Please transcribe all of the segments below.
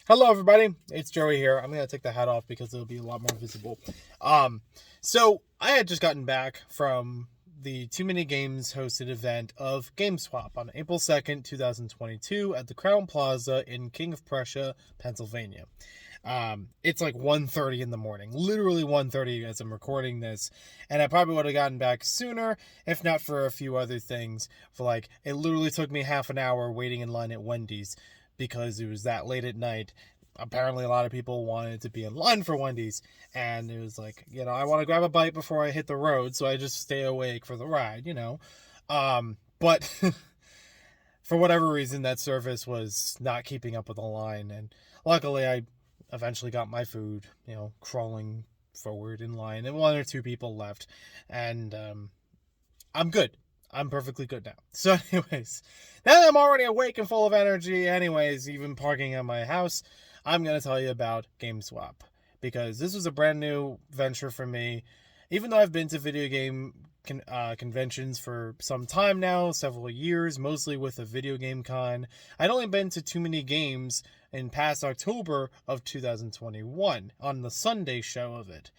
Hello, everybody. It's Joey here. I'm going to take the hat off because it'll be a lot more visible. So I had just gotten back from the TooManyGames hosted event of GameSwap on April 2nd, 2022 at the Crown Plaza in King of Prussia, Pennsylvania. It's like 1:30 in the morning, literally 1:30 as I'm recording this, and I probably would have gotten back sooner if not for a few other things. It literally took me half an hour waiting in line at Wendy's because it was that late at night. Apparently, a lot of people wanted to be in line for Wendy's, and it was like, I want to grab a bite before I hit the road, so I just stay awake for the ride. But for whatever reason, that service was not keeping up with the line, and luckily, I eventually got my food, crawling forward in line, and one or two people left, and I'm good. I'm perfectly good now. So anyways, now that I'm already awake and full of energy, even parking at my house, I'm going to tell you about GameSwap. Because this was a brand new venture for me. Even though I've been to video game conventions for some time now, several years, mostly with a video game con, I'd only been to TooManyGames in past October of 2021 on the Sunday show of it.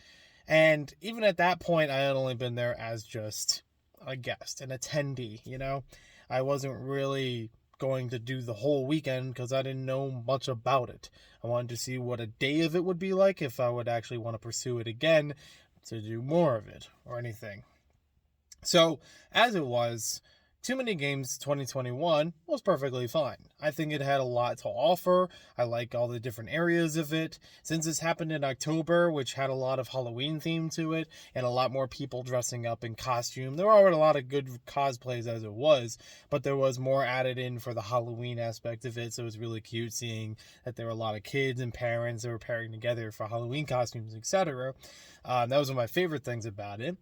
And even at that point, I had only been there as just a guest, an attendee. I wasn't really going to do the whole weekend because I didn't know much about it. I wanted to see what a day of it would be like, if I would actually want to pursue it again to do more of it or anything. So, as it was, TooManyGames 2021 was perfectly fine. I think it had a lot to offer. I like all the different areas of it. Since this happened in October, which had a lot of Halloween theme to it, and a lot more people dressing up in costume, there were a lot of good cosplays as it was, but there was more added in for the Halloween aspect of it, so it was really cute seeing that there were a lot of kids and parents that were pairing together for Halloween costumes, etc. That was one of my favorite things about it.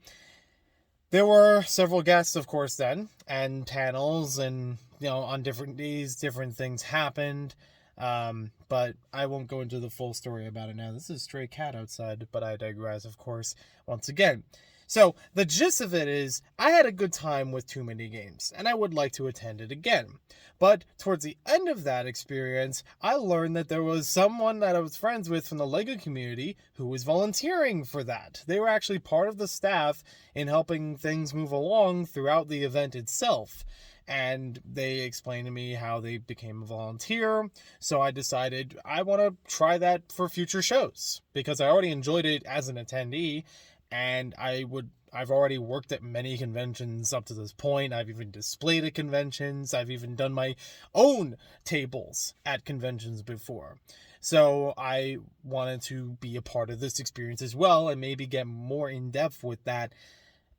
There were several guests, of course, then, and panels, and, on different days, different things happened. But I won't go into the full story about it now. This is a stray cat outside, but I digress, of course, once again. So, the gist of it is, I had a good time with TooManyGames, and I would like to attend it again. But towards the end of that experience, I learned that there was someone that I was friends with from the LEGO community who was volunteering for that. They were actually part of the staff in helping things move along throughout the event itself. And they explained to me how they became a volunteer, so I decided I want to try that for future shows, because I already enjoyed it as an attendee, and I've already worked at many conventions up to this point. I've even displayed at conventions. I've even done my own tables at conventions before. So I wanted to be a part of this experience as well, and maybe get more in depth with that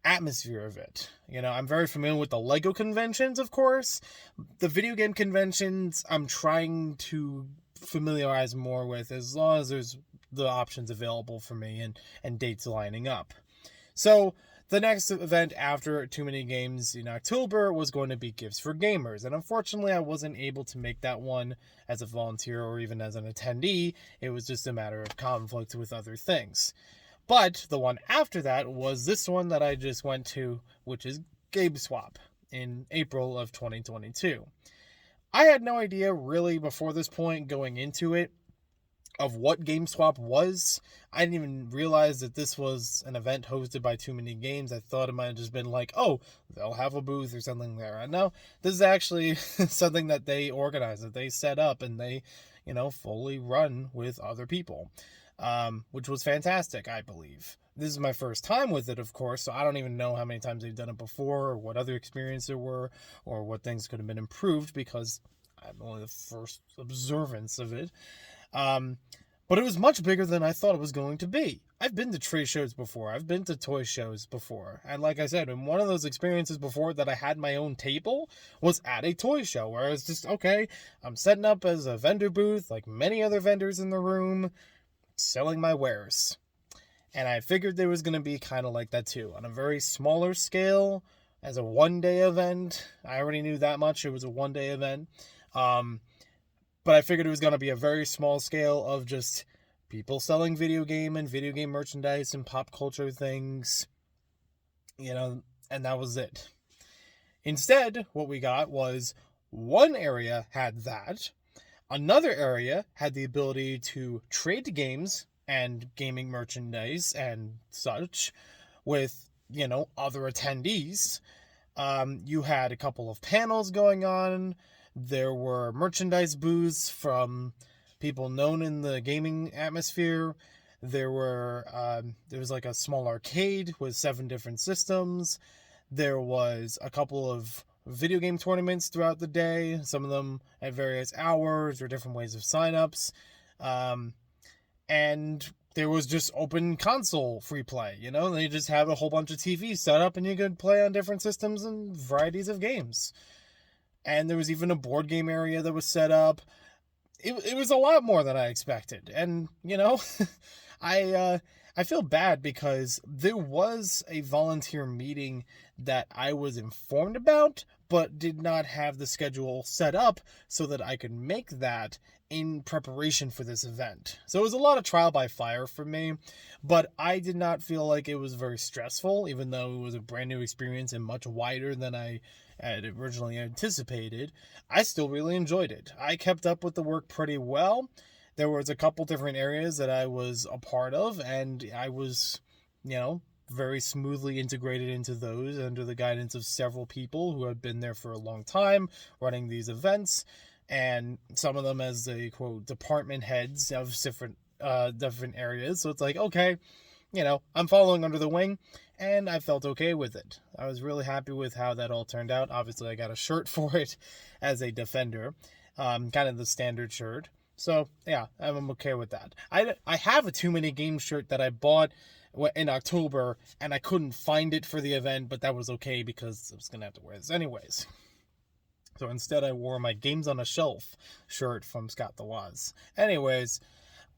atmosphere of it. I'm very familiar with the LEGO conventions, of course. The video game conventions, I'm trying to familiarize more with, as long as there's the options available for me and dates lining up. So the next event after TooManyGames in October was going to be Gifts for Gamers, and unfortunately I wasn't able to make that one as a volunteer or even as an attendee. It was just a matter of conflict with other things. But the one after that was this one that I just went to, which is GameSwap in April of 2022. I had no idea really before this point going into it of what GameSwap was. I didn't even realize that this was an event hosted by TooManyGames. I thought it might have just been like, oh, they'll have a booth or something there. And no, this is actually something that they organize, that they set up, and they, fully run with other people. Which was fantastic, I believe. This is my first time with it, of course, so I don't even know how many times they've done it before, or what other experience there were, or what things could have been improved, because I'm only the first observance of it. But it was much bigger than I thought it was going to be. I've been to trade shows before. I've been to toy shows before. And like I said, in one of those experiences before that I had my own table was at a toy show, where it's just, okay, I'm setting up as a vendor booth, like many other vendors in the room, selling my wares. And I figured there was going to be kind of like that too, on a very smaller scale, as a one-day event. I already knew that much. It was a one-day event. But I figured it was going to be a very small scale of just people selling video game and video game merchandise and pop culture things, and that was it. Instead, what we got was one area had that, Another area had the ability to trade games and gaming merchandise and such with, other attendees. You had a couple of panels going on. There were merchandise booths from people known in the gaming atmosphere. There was like a small arcade with 7 different systems. There was a couple of video game tournaments throughout the day, some of them at various hours or different ways of signups. And there was just open console free play, They just had a whole bunch of TVs set up and you could play on different systems and varieties of games. And there was even a board game area that was set up. It was a lot more than I expected. And, I feel bad because there was a volunteer meeting that I was informed about, but did not have the schedule set up so that I could make that in preparation for this event. So it was a lot of trial by fire for me, but I did not feel like it was very stressful, even though it was a brand new experience and much wider than I had originally anticipated. I still really enjoyed it. I kept up with the work pretty well. There was a couple different areas that I was a part of, and I was, very smoothly integrated into those under the guidance of several people who had been there for a long time running these events, and some of them as the quote department heads of different areas. So it's like, okay, I'm following under the wing, and I felt okay with it. I was really happy with how that all turned out. Obviously, I got a shirt for it as a defender, kind of the standard shirt. So, yeah, I'm okay with that. I have a TooManyGames shirt that I bought in October, and I couldn't find it for the event, but that was okay because I was going to have to wear this anyways. So instead, I wore my Games on a Shelf shirt from Scott the Woz. Anyways,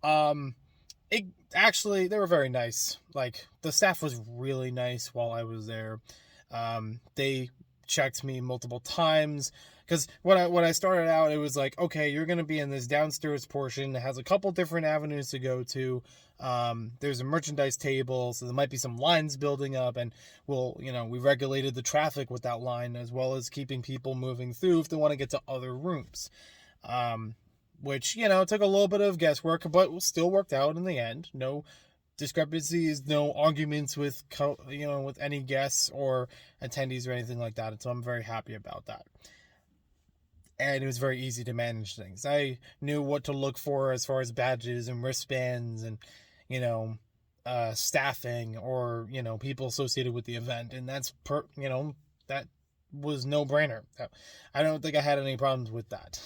they were very nice. Like, the staff was really nice while I was there. They checked me multiple times. Because when I started out, it was like, okay, you're going to be in this downstairs portion. It has a couple different avenues to go to. There's a merchandise table, so there might be some lines building up, and we regulated the traffic with that line, as well as keeping people moving through if they want to get to other rooms. Which, took a little bit of guesswork, but still worked out in the end. No discrepancies, no arguments with any guests or attendees or anything like that. And so I'm very happy about that. And it was very easy to manage things. I knew what to look for as far as badges and wristbands and, staffing or, people associated with the event. And that was no brainer. I don't think I had any problems with that.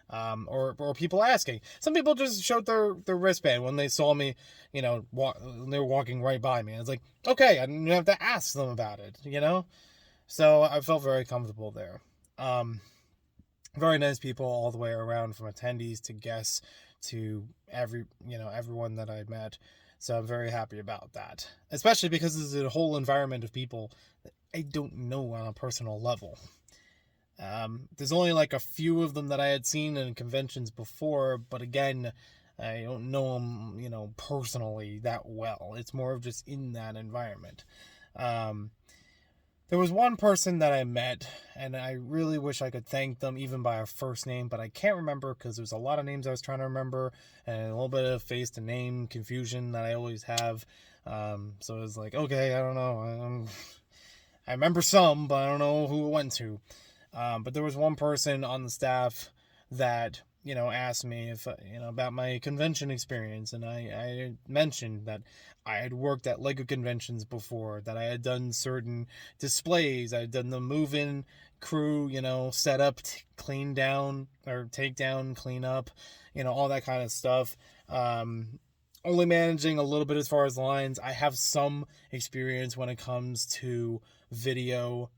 Or people asking. Some people just showed their wristband when they saw me, when they were walking right by me. I was like, okay, I didn't have to ask them about it, So I felt very comfortable there. Very nice people all the way around, from attendees to guests to everyone that I met. So I'm very happy about that, especially because this is a whole environment of people that I don't know on a personal level. There's only like a few of them that I had seen in conventions before, but again, I don't know them, personally that well. It's more of just in that environment. There was one person that I met, and I really wish I could thank them even by a first name, but I can't remember because there's a lot of names I was trying to remember, and a little bit of face to name confusion that I always have. So it was like, okay, I don't know. I remember some, but I don't know who it went to. But there was one person on the staff that, asked me if, about my convention experience. And I mentioned that I had worked at LEGO conventions before, that I had done certain displays. I had done the move-in crew, set up, clean down, or take down, clean up, all that kind of stuff. Only managing a little bit as far as lines. I have some experience when it comes to video,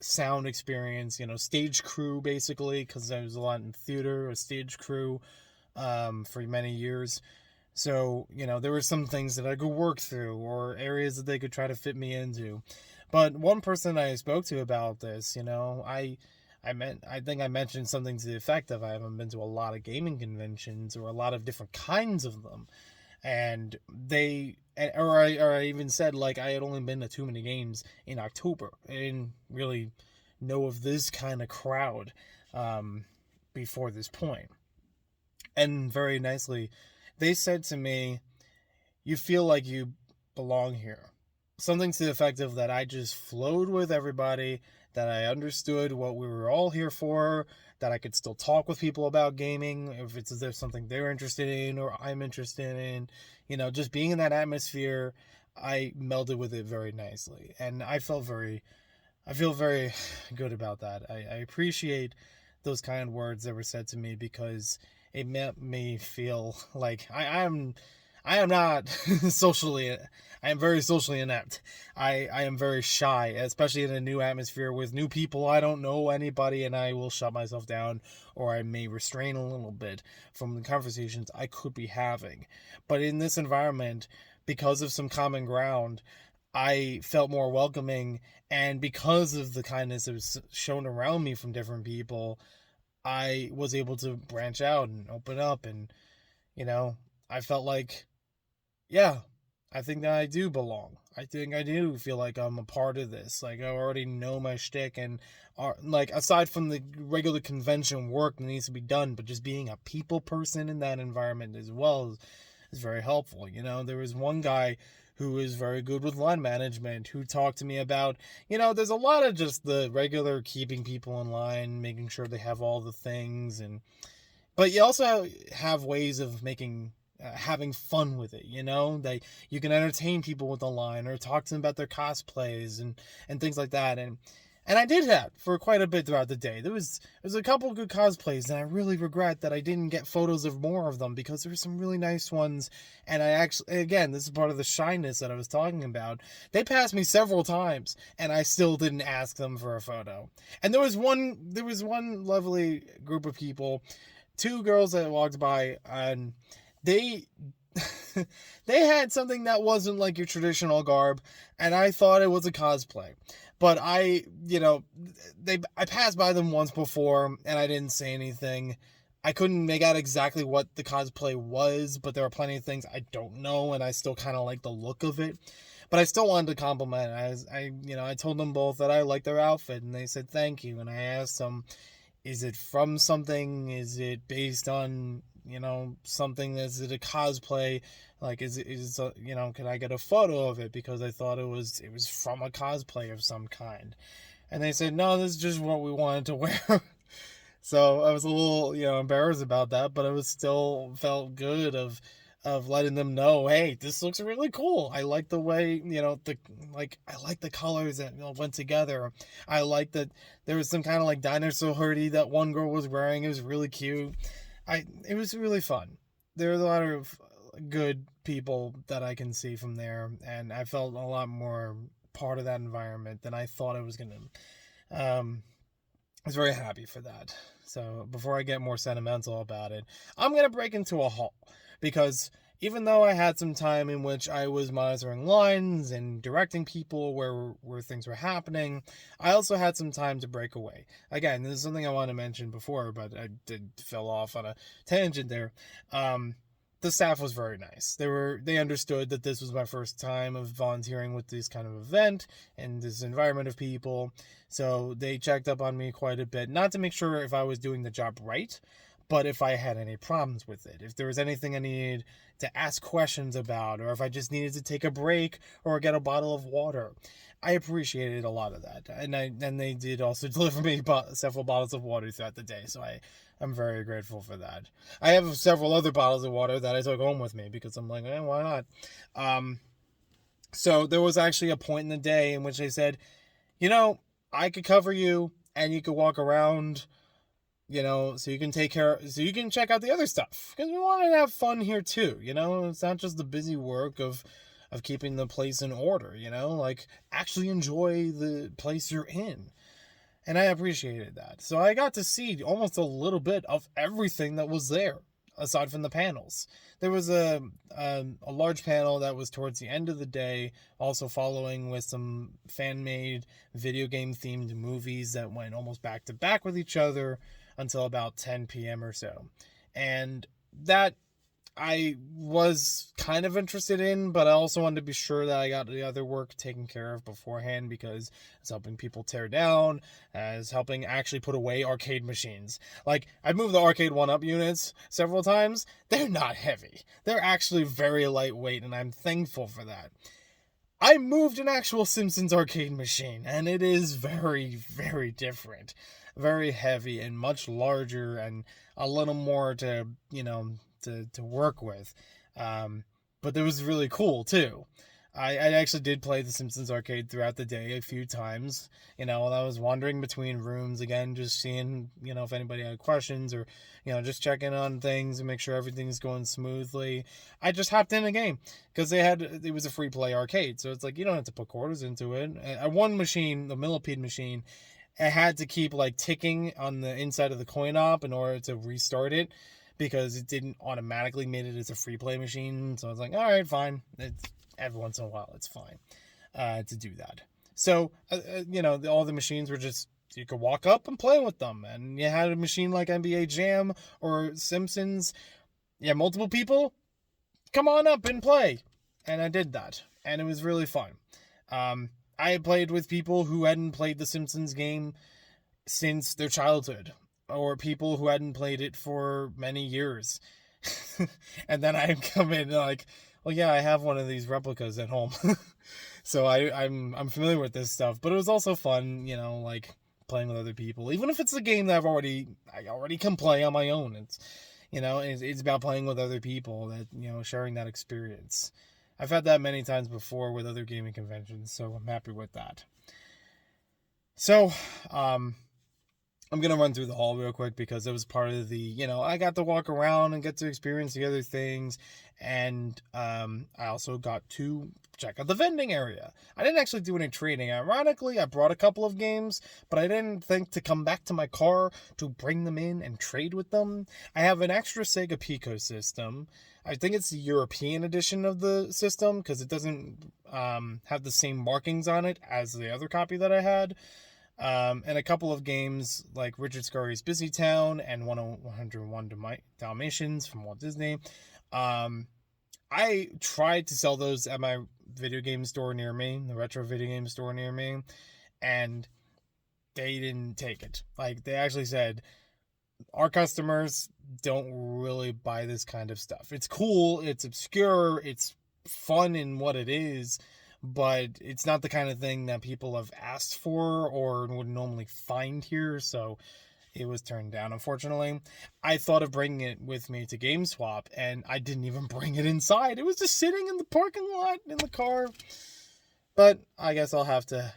sound experience, stage crew basically, because I was a lot in theater, a stage crew for many years. So, there were some things that I could work through or areas that they could try to fit me into. But one person I spoke to about this, I think I mentioned something to the effect of I haven't been to a lot of gaming conventions or a lot of different kinds of them. And I even said, like, I had only been to TooManyGames in October. I didn't really know of this kind of crowd. before this point. And very nicely, they said to me, "You feel like you belong here." Something to the effect of that I just flowed with everybody, that I understood what we were all here for, that I could still talk with people about gaming if it's there's something they're interested in or I'm interested in. Just being in that atmosphere, I melded with it very nicely. And I feel very good about that. I appreciate those kind words that were said to me, because it made me feel like I am not I am very socially inept. I am very shy, especially in a new atmosphere with new people. I don't know anybody, and I will shut myself down, or I may restrain a little bit from the conversations I could be having. But in this environment, because of some common ground, I felt more welcoming, and because of the kindness that was shown around me from different people, I was able to branch out and open up, and I felt like, yeah, I think that I do belong. I think I do feel like I'm a part of this. Like, I already know my shtick, and like, aside from the regular convention work that needs to be done, but just being a people person in that environment as well is very helpful. There was one guy who is very good with line management, who talked to me about, there's a lot of just the regular keeping people in line, making sure they have all the things, but you also have ways of having fun with it. That you can entertain people with the line, or talk to them about their cosplays and things like that. And I did that for quite a bit throughout the day. There was a couple of good cosplays, and I really regret that I didn't get photos of more of them, because there were some really nice ones. And I actually, again, this is part of the shyness that I was talking about. They passed me several times, and I still didn't ask them for a photo. And there was one lovely group of people, two girls that walked by, and they they had something that wasn't like your traditional garb, and I thought it was a cosplay. But I passed by them once before, and I didn't say anything. I couldn't make out exactly what the cosplay was, but there were plenty of things I don't know, and I still kind of like the look of it. But I still wanted to compliment. I told them both that I liked their outfit, and they said thank you. And I asked them, is it from something? Is it based on something? Is it a cosplay? Like, can I get a photo of it? Because I thought it was from a cosplay of some kind. And they said, no, this is just what we wanted to wear. So I was a little, embarrassed about that, but it was still felt good of letting them know, hey, this looks really cool. I like the way, I like the colors that went together. I like that there was some kind of like dinosaur hoodie that one girl was wearing. It was really cute. It was really fun. There was a lot of good people that I can see from there, and I felt a lot more part of that environment than I thought I was gonna. I was very happy for that. So before I get more sentimental about it, I'm gonna break into a haul, because even though I had some time in which I was monitoring lines and directing people where things were happening, I also had some time to break away. Again, this is something I want to mention before, but I fell off on a tangent there. The staff was very nice. They understood that this was my first time of volunteering with this kind of event and this environment of people, so they checked up on me quite a bit, not to make sure if I was doing the job right, but if I had any problems with it, if there was anything I needed to ask questions about, or if I just needed to take a break or get a bottle of water. I appreciated a lot of that, and they did also deliver me several bottles of water throughout the day, so I'm very grateful for that. I have several other bottles of water that I took home with me, because I'm like, why not? So there was actually a point in the day in which they said, I could cover you, and you could walk around, so you can so you can check out the other stuff, because we want to have fun here too. It's not just the busy work of keeping the place in order. Like, actually enjoy the place you're in. And I appreciated that. So I got to see almost a little bit of everything that was there, aside from the panels. There was a large panel that was towards the end of the day, also following with some fan-made video game-themed movies that went almost back-to-back with each other until about 10 p.m. or so. And that I was kind of interested in, but I also wanted to be sure that I got the other work taken care of beforehand, because it's helping people tear down, as helping actually put away arcade machines. Like, I've moved the arcade 1-up units several times. They're not heavy. They're actually very lightweight, and I'm thankful for that. I moved an actual Simpsons arcade machine, and it is very, very different. Very heavy and much larger and a little more to, to work with. But it was really cool, too. I actually did play the Simpsons arcade throughout the day a few times, while I was wandering between rooms, again, just seeing, if anybody had questions, or, just checking on things and make sure everything's going smoothly. I just hopped in a game, because it was a free play arcade, so it's like, you don't have to put quarters into it. One machine, the millipede machine, it had to keep like ticking on the inside of the coin op in order to restart it, because it didn't automatically made it as a free play machine. So I was like, all right, fine. Every once in a while, it's fine to do that. So, all the machines were just, you could walk up and play with them. And you had a machine like NBA Jam or Simpsons. Yeah, multiple people, come on up and play. And I did that. And it was really fun. I had played with people who hadn't played the Simpsons game since their childhood, or people who hadn't played it for many years. And then I come in like, well, yeah, I have one of these replicas at home. So I'm familiar with this stuff, but it was also fun, like playing with other people, even if it's a game that I already can play on my own. It's, it's about playing with other people, that, sharing that experience. I've had that many times before with other gaming conventions, so I'm happy with that. So, I'm going to run through the hall real quick, because it was part of the, I got to walk around and get to experience the other things, and I also got to check out the vending area. I didn't actually do any trading. Ironically, I brought a couple of games, but I didn't think to come back to my car to bring them in and trade with them. I have an extra Sega Pico system. I think it's the European edition of the system, because it doesn't have the same markings on it as the other copy that I had. And a couple of games like Richard Scarry's Busy Town and 101 Dalmatians from Walt Disney. I tried to sell those at my video game store near me, the retro video game store near me, and they didn't take it. Like, they actually said, our customers don't really buy this kind of stuff. It's cool, it's obscure, it's fun in what it is, but it's not the kind of thing that people have asked for or would normally find here, so it was turned down, unfortunately. I thought of bringing it with me to GameSwap, and I didn't even bring it inside. It was just sitting in the parking lot in the car. But I guess I'll have to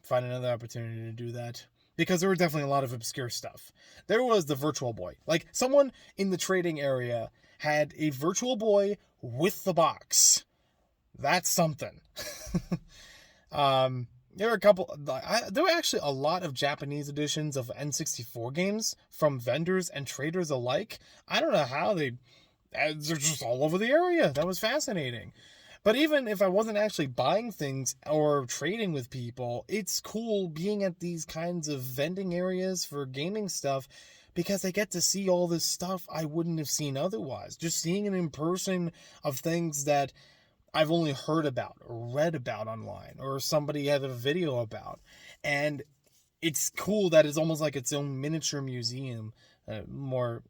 find another opportunity to do that, because there were definitely a lot of obscure stuff. There was the Virtual Boy. Like, someone in the trading area had a Virtual Boy with the box. That's something. There were actually a lot of Japanese editions of N64 games from vendors and traders alike. I don't know how they're just all over the area. That was fascinating. But even if I wasn't actually buying things or trading with people, it's cool being at these kinds of vending areas for gaming stuff, because I get to see all this stuff I wouldn't have seen otherwise. Just seeing it in person of things that I've only heard about or read about online, or somebody had a video about. And it's cool that it's almost like its own miniature museum. More,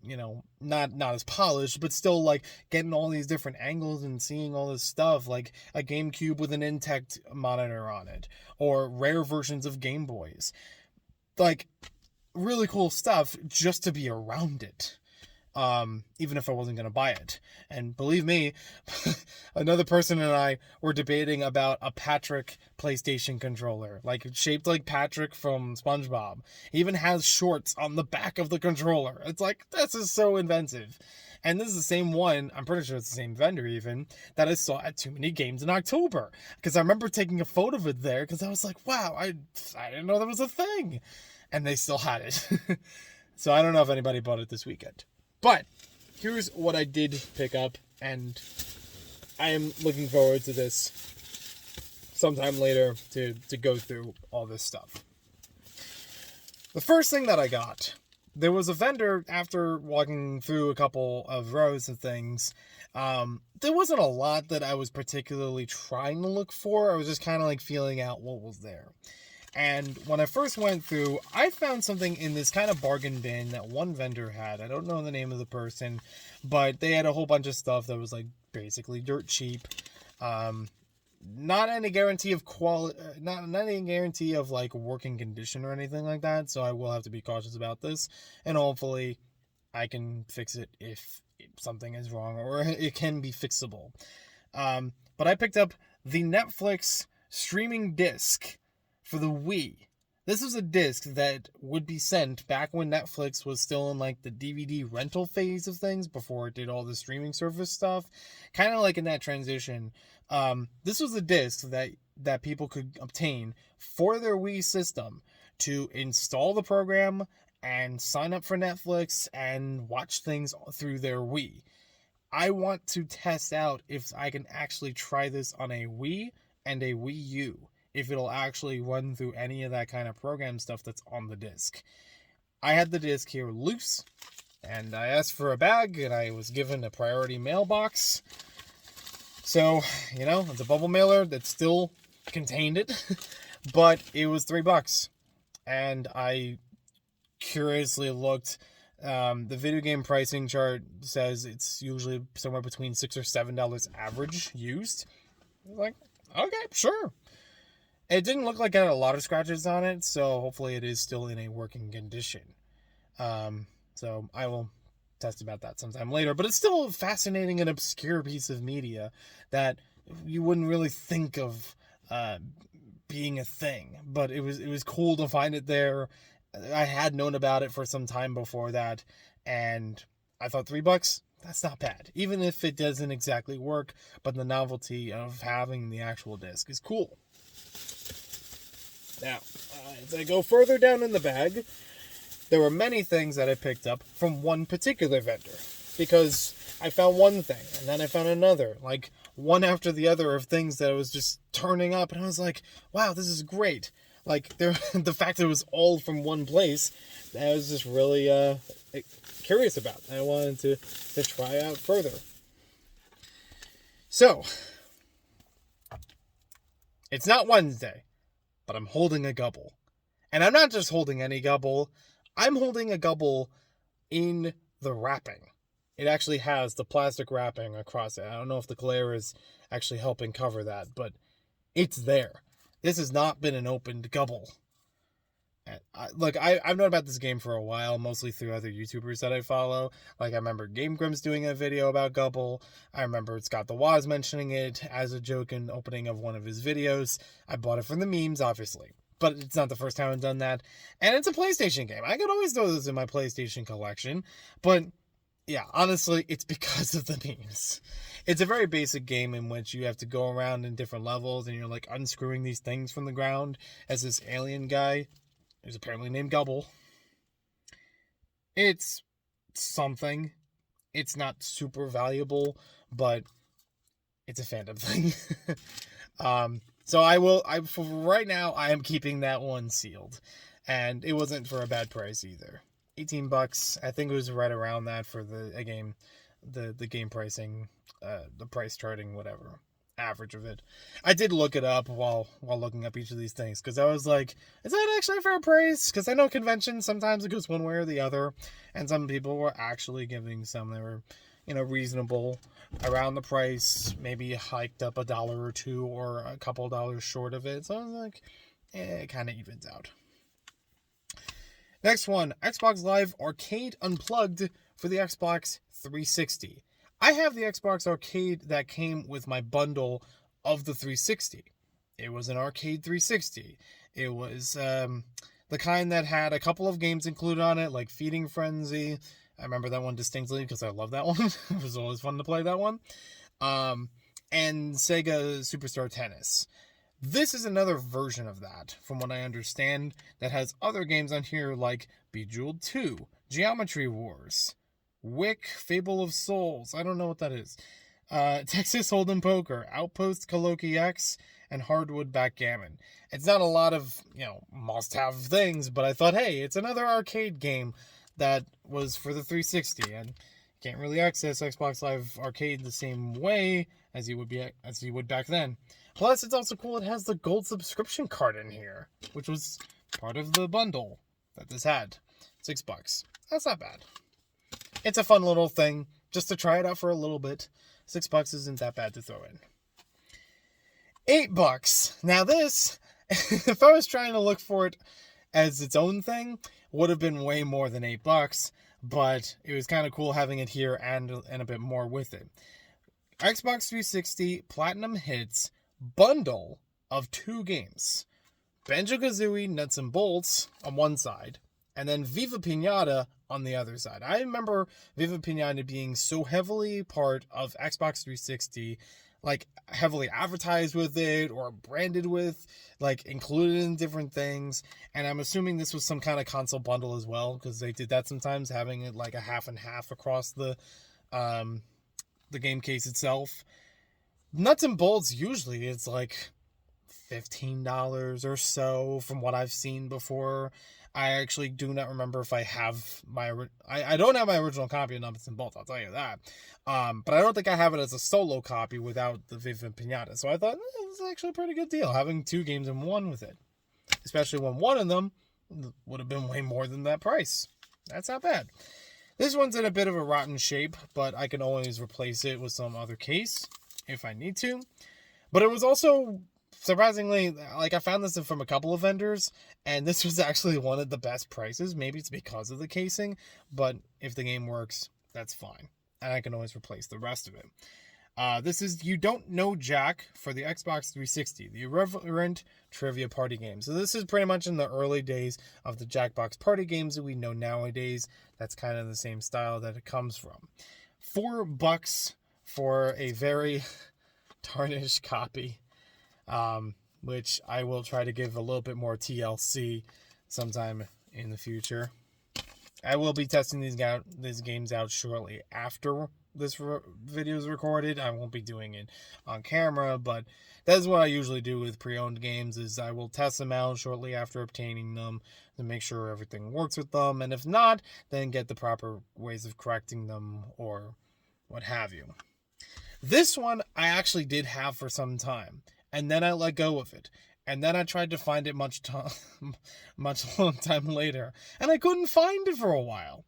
not as polished, but still like getting all these different angles and seeing all this stuff, like a GameCube with an Intect monitor on it, or rare versions of Game Boys. Like, really cool stuff just to be around it. Even if I wasn't going to buy it. And believe me, another person and I were debating about a Patrick PlayStation controller, like shaped like Patrick from SpongeBob. He even has shorts on the back of the controller. It's like, this is so inventive. And this is the same one, I'm pretty sure it's the same vendor even, that I saw at TooManyGames in October. Because I remember taking a photo of it there, because I was like, wow, I didn't know that was a thing. And they still had it. So I don't know if anybody bought it this weekend. But here's what I did pick up, and I am looking forward to this sometime later to go through all this stuff. The first thing that I got there was a vendor, after walking through a couple of rows of things, there wasn't a lot that I was particularly trying to look for. I was just kind of like feeling out what was there. And when I first went through, I found something in this kind of bargain bin that one vendor had. I don't know the name of the person, but they had a whole bunch of stuff that was like basically dirt cheap. Not any guarantee of quality, not any guarantee of like working condition or anything like that. So I will have to be cautious about this, and hopefully I can fix it if something is wrong, or it can be fixable. But I picked up the Netflix streaming disc for the Wii. This was a disc that would be sent back when Netflix was still in like the DVD rental phase of things before it did all the streaming service stuff. Kind of like in that transition. This was a disc that people could obtain for their Wii system to install the program and sign up for Netflix and watch things through their Wii. I want to test out if I can actually try this on a Wii and a Wii U, if it'll actually run through any of that kind of program stuff that's on the disc. I had the disc here loose, and I asked for a bag, and I was given a priority mailbox. So, it's a bubble mailer that still contained it, but it was $3. And I curiously looked. The video game pricing chart says it's usually somewhere between $6 or $7 average used. I was like, okay, sure. It didn't look like it had a lot of scratches on it, so hopefully it is still in a working condition. So I will test about that sometime later. But it's still a fascinating and obscure piece of media that you wouldn't really think of being a thing. But it was cool to find it there. I had known about it for some time before that, and I thought $3, that's not bad. Even if it doesn't exactly work, but the novelty of having the actual disc is cool. Now, as I go further down in the bag, there were many things that I picked up from one particular vendor, because I found one thing, and then I found another, like one after the other of things that was just turning up, and I was like, wow, this is great. Like, the fact that it was all from one place, I was just really curious about. I wanted to try out further. So, it's not Wednesday, but I'm holding a gobble. And I'm not just holding any gobble, I'm holding a gobble in the wrapping. It actually has the plastic wrapping across it. I don't know if the glare is actually helping cover that, but it's there. This has not been an opened gobble. I've known about this game for a while, mostly through other YouTubers that I follow. Like, I remember Game Grumps doing a video about Gobble. I remember Scott the Woz mentioning it as a joke in the opening of one of his videos. I bought it from the memes, obviously. But it's not the first time I've done that. And it's a PlayStation game. I could always throw this in my PlayStation collection. But, yeah, honestly, it's because of the memes. It's a very basic game in which you have to go around in different levels and you're, like, unscrewing these things from the ground as this alien guy, who's apparently named Gobble. It's something. It's not super valuable, but it's a fandom thing. So for right now, I am keeping that one sealed. And it wasn't for a bad price either. $18. I think it was right around that for the game pricing, the price charting, whatever. Average of it. I did look it up while looking up each of these things, because I was like, is that actually a fair price? Because I know conventions, sometimes it goes one way or the other, and some people were actually giving some that were, reasonable around the price, maybe hiked up $1 or $2 or a couple dollars short of it. So I was like, it kind of evens out. Next one, Xbox Live Arcade Unplugged for the Xbox 360. I have the Xbox Arcade that came with my bundle of the 360. It was an Arcade 360. It was the kind that had a couple of games included on it, like Feeding Frenzy. I remember that one distinctly because I love that one. It was always fun to play that one. And Sega Superstar Tennis. This is another version of that, from what I understand, that has other games on here like Bejeweled 2, Geometry Wars, Wick, Fable of Souls, I don't know what that is, Texas Hold'em Poker, Outpost Coloki X, and Hardwood Backgammon. It's not a lot of, must-have things, but I thought, hey, it's another arcade game that was for the 360, and you can't really access Xbox Live Arcade the same way as you would back then. Plus, it's also cool it has the gold subscription card in here, which was part of the bundle that this had. $6. That's not bad. It's a fun little thing just to try it out for a little bit. $6 isn't that bad to throw in. $8. Now this, if I was trying to look for it as its own thing, would have been way more than $8, but it was kind of cool having it here and a bit more with it. Xbox 360 Platinum Hits bundle of 2 games. Banjo-Kazooie Nuts and Bolts on one side, and then Viva Pinata on the other side. I remember Viva Pinata being so heavily part of Xbox 360, like heavily advertised with it or branded with, like included in different things. And I'm assuming this was some kind of console bundle as well, because they did that sometimes, having it like a half and half across the game case itself. Nuts and Bolts, usually it's like $15 or so from what I've seen before. I actually do not remember if I have I don't have my original copy of Nuts and Bolts, I'll tell you that. But I don't think I have it as a solo copy without the Viva Pinata. So I thought, it was actually a pretty good deal, having 2 games in one with it. Especially when one of them would have been way more than that price. That's not bad. This one's in a bit of a rotten shape, but I can always replace it with some other case if I need to. But it was also, surprisingly, like I found this from a couple of vendors, and this was actually one of the best prices. Maybe it's because of the casing, but if the game works, that's fine. And I can always replace the rest of it. This is You Don't Know Jack for the Xbox 360, the irreverent trivia party game. So this is pretty much in the early days of the Jackbox party games that we know nowadays. That's kind of the same style that it comes from. $4 for a very tarnished copy, which I will try to give a little bit more TLC sometime in the future. I will be testing these games out shortly after this video is recorded. I won't be doing it on camera, but that's what I usually do with pre-owned games, is I will test them out shortly after obtaining them to make sure everything works with them, and if not, then get the proper ways of correcting them or what have you. This one I actually did have for some time, and then I let go of it. And then I tried to find it much long time later, and I couldn't find it for a while.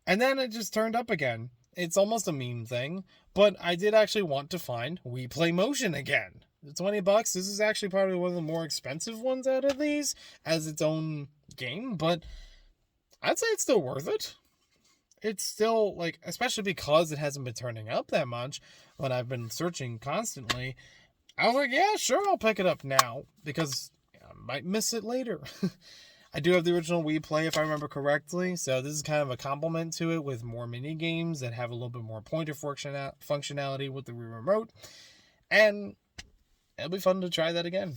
And then it just turned up again. It's almost a meme thing, but I did actually want to find We Play Motion again. $20. This is actually probably one of the more expensive ones out of these as its own game, but I'd say it's still worth it. It's still, like, especially because it hasn't been turning up that much when I've been searching constantly. I was like, yeah, sure, I'll pick it up now, because I might miss it later. I do have the original Wii Play, if I remember correctly, so this is kind of a complement to it with more mini games that have a little bit more pointer functionality with the Wii Remote, and it'll be fun to try that again.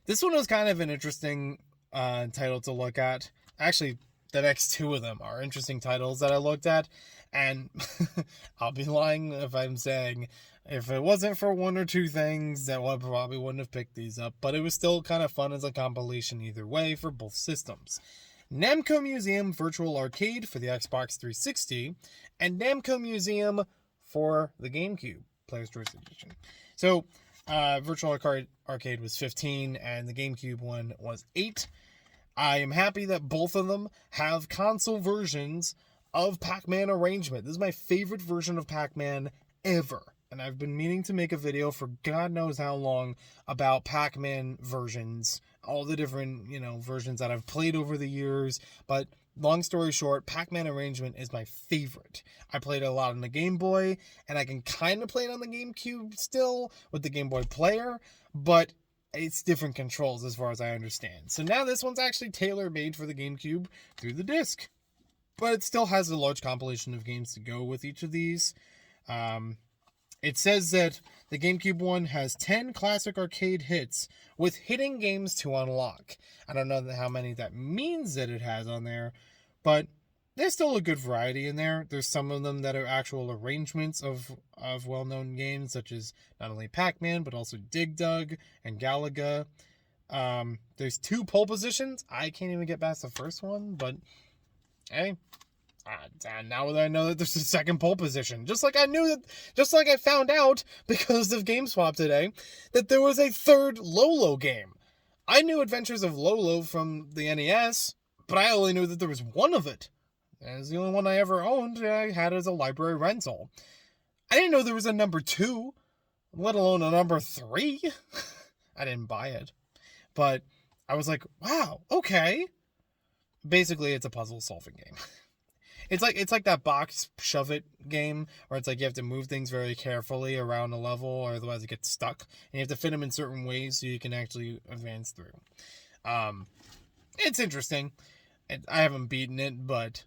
This one was kind of an interesting title to look at. Actually, the next 2 of them are interesting titles that I looked at, and I'll be lying if I'm saying if it wasn't for 1 or 2 things, that I probably wouldn't have picked these up, but it was still kind of fun as a compilation either way for both systems. Namco Museum Virtual Arcade for the Xbox 360, and Namco Museum for the GameCube Player's Choice Edition. So, Virtual Arcade was $15, and the GameCube one was $8. I am happy that both of them have console versions of Pac-Man Arrangement. This is my favorite version of Pac-Man ever. And I've been meaning to make a video for God knows how long about Pac-Man versions, all the different, versions that I've played over the years. But long story short, Pac-Man Arrangement is my favorite. I played it a lot on the Game Boy, and I can kind of play it on the GameCube still with the Game Boy Player, but it's different controls as far as I understand. So now this one's actually tailor-made for the GameCube through the disc. But it still has a large compilation of games to go with each of these. It says that the GameCube one has 10 classic arcade hits with hidden games to unlock. I don't know how many that means that it has on there, but there's still a good variety in there. There's some of them that are actual arrangements of well-known games, such as not only Pac-Man, but also Dig Dug and Galaga. There's 2 pole positions. I can't even get past the first one, but Hey, now that I know that there's a second pole position, just like I found out because of GameSwap today, that there was a third Lolo game. I knew Adventures of Lolo from the NES, but I only knew that there was one of it. And it's the only one I ever owned. I had it as a library rental. I didn't know there was a number 2, let alone a number 3. I didn't buy it, but I was like, wow, okay. Basically, it's a puzzle solving game. It's like that box shove it game where it's like you have to move things very carefully around a level, or otherwise it gets stuck, and you have to fit them in certain ways so you can actually advance through. It's interesting. I haven't beaten it, but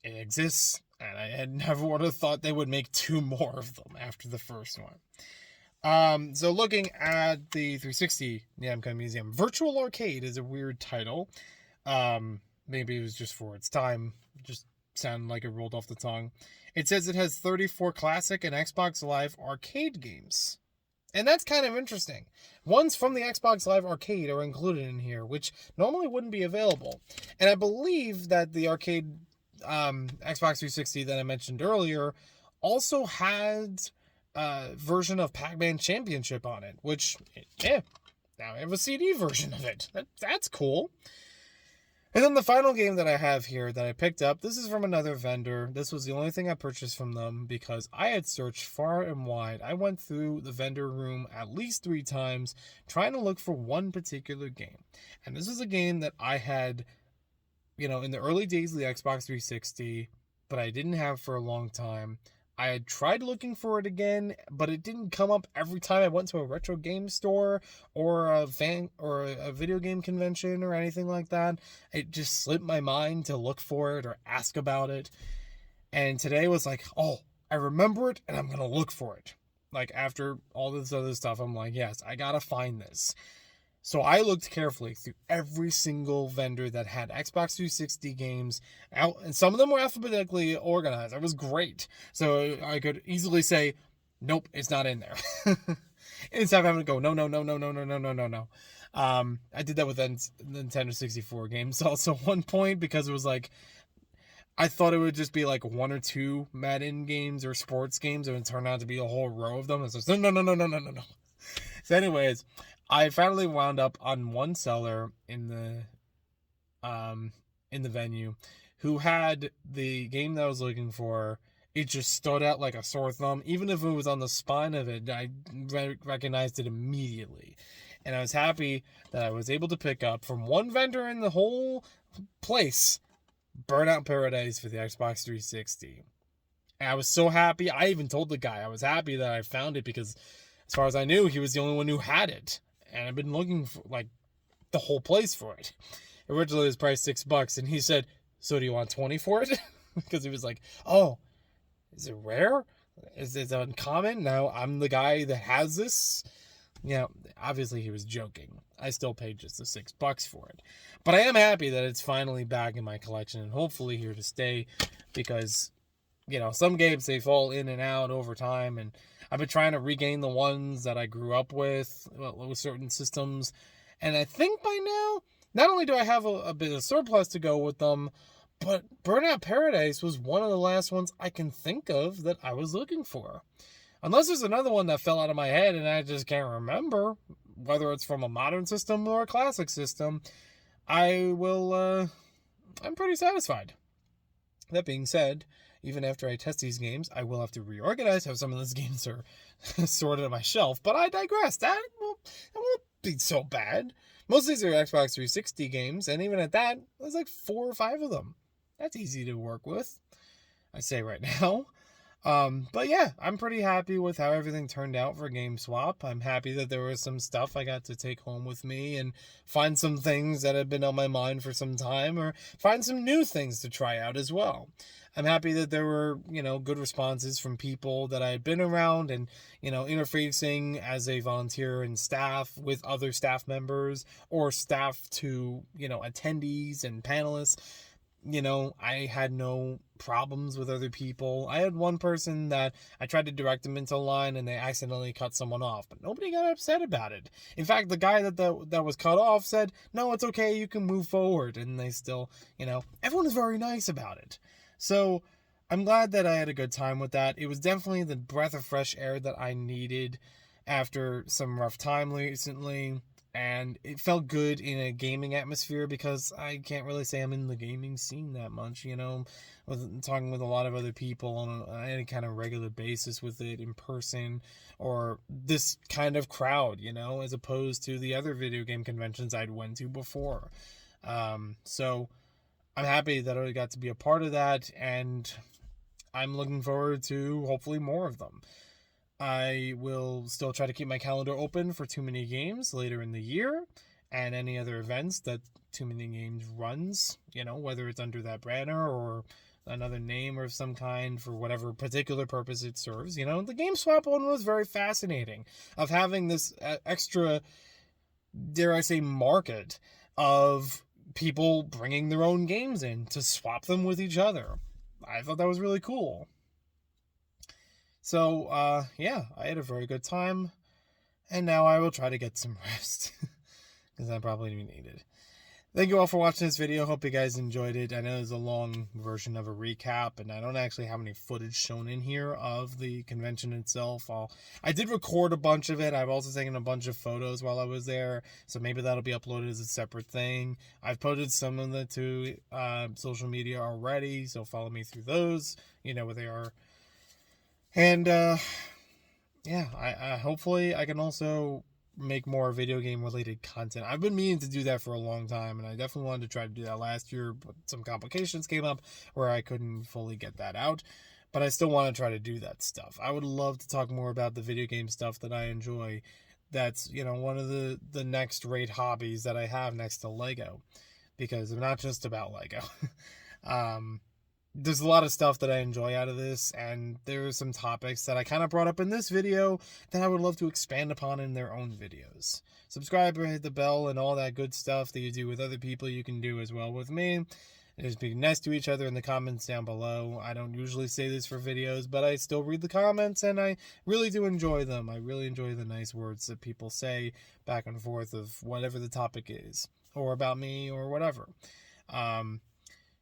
it exists, and I had never would have thought they would make 2 more of them after the first one. So looking at the 360 Namco Museum, Virtual Arcade is a weird title. Maybe it was just for its time, just sounded like it rolled off the tongue. It says it has 34 classic and Xbox Live Arcade games. And that's kind of interesting. Ones from the Xbox Live Arcade are included in here, which normally wouldn't be available. And I believe that the arcade Xbox 360 that I mentioned earlier also had a version of Pac-Man Championship on it, which, now I have a CD version of it. That's cool. And then the final game that I have here that I picked up, this is from another vendor. This was the only thing I purchased from them because I had searched far and wide. I went through the vendor room at least 3 times trying to look for one particular game. And this is a game that I had, in the early days of the Xbox 360, but I didn't have for a long time. I had tried looking for it again, but it didn't come up every time I went to a retro game store or a video game convention or anything like that. It just slipped my mind to look for it or ask about it. And today was like, oh, I remember it and I'm going to look for it. Like after all this other stuff, I'm like, yes, I got to find this. So I looked carefully through every single vendor that had Xbox 360 games out, and some of them were alphabetically organized. That was great. So I could easily say, nope, it's not in there. Instead of having to go, no. I did that with Nintendo 64 games also at one point because it was like, I thought it would just be like 1 or 2 Madden games or sports games, and it turned out to be a whole row of them. And so no. So anyways, I finally wound up on one seller in the venue who had the game that I was looking for. It just stood out like a sore thumb. Even if it was on the spine of it, I recognized it immediately. And I was happy that I was able to pick up from one vendor in the whole place, Burnout Paradise for the Xbox 360. And I was so happy. I even told the guy I was happy that I found it because as far as I knew, he was the only one who had it. And I've been looking for like the whole place for it. Originally it was priced $6, and he said, "So do you want 20 for it?" Because he was like, "Oh, is it rare? Is it uncommon? Now I'm the guy that has this." Obviously he was joking. I still paid just the $6 for it. But I am happy that it's finally back in my collection and hopefully here to stay because, some games, they fall in and out over time, and I've been trying to regain the ones that I grew up with certain systems. And I think by now, not only do I have a bit of surplus to go with them, but Burnout Paradise was one of the last ones I can think of that I was looking for. Unless there's another one that fell out of my head and I just can't remember, whether it's from a modern system or a classic system, I'm pretty satisfied. That being said, even after I test these games, I will have to reorganize how some of those games are sorted on my shelf. But I digress. That won't be so bad. Most of these are Xbox 360 games, and even at that, there's like 4 or 5 of them. That's easy to work with, I say right now. But yeah, I'm pretty happy with how everything turned out for GameSwap. I'm happy that there was some stuff I got to take home with me and find some things that have been on my mind for some time, or find some new things to try out as well. I'm happy that there were, good responses from people that I had been around and, interfacing as a volunteer and staff with other staff members or staff to, attendees and panelists. I had no problems with other people. I had one person that I tried to direct them into line and they accidentally cut someone off, but nobody got upset about it. In fact, the guy that was cut off said, "No, it's okay, you can move forward." And they still, everyone is very nice about it. So I'm glad that I had a good time with that. It was definitely the breath of fresh air that I needed after some rough time recently, and it felt good in a gaming atmosphere because I can't really say I'm in the gaming scene that much, with talking with a lot of other people on any kind of regular basis with it in person, or this kind of crowd, as opposed to the other video game conventions I'd went to before. So I'm happy that I got to be a part of that, and I'm looking forward to hopefully more of them. I will still try to keep my calendar open for TooManyGames later in the year and any other events that TooManyGames runs, whether it's under that banner or another name or of some kind for whatever particular purpose it serves. The GameSwap one was very fascinating, of having this extra, dare I say, market of people bringing their own games in to swap them with each other. I thought that was really cool. So, yeah, I had a very good time, and now I will try to get some rest, because I probably need it. Thank you all for watching this video. Hope you guys enjoyed it. I know there's a long version of a recap, and I don't actually have any footage shown in here of the convention itself. I did record a bunch of it. I've also taken a bunch of photos while I was there, so maybe that'll be uploaded as a separate thing. I've posted some of it to social media already, so follow me through those. You know where they are. And, yeah, I hopefully I can also make more video game related content. I've been meaning to do that for a long time, and I definitely wanted to try to do that last year, but some complications came up where I couldn't fully get that out. But I still want to try to do that stuff. I would love to talk more about the video game stuff that I enjoy. That's, one of the next rate hobbies that I have next to Lego, because I'm not just about Lego. There's a lot of stuff that I enjoy out of this, and there are some topics that I kind of brought up in this video that I would love to expand upon in their own videos. Subscribe or hit the bell and all that good stuff that you do with other people, you can do as well with me. Just be nice to each other in the comments down below. I don't usually say this for videos, but I still read the comments, and I really do enjoy them. I really enjoy the nice words that people say back and forth of whatever the topic is, or about me, or whatever.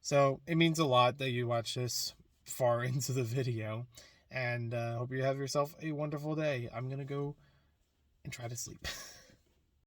So it means a lot that you watch this far into the video, and hope you have yourself a wonderful day. I'm going to go and try to sleep.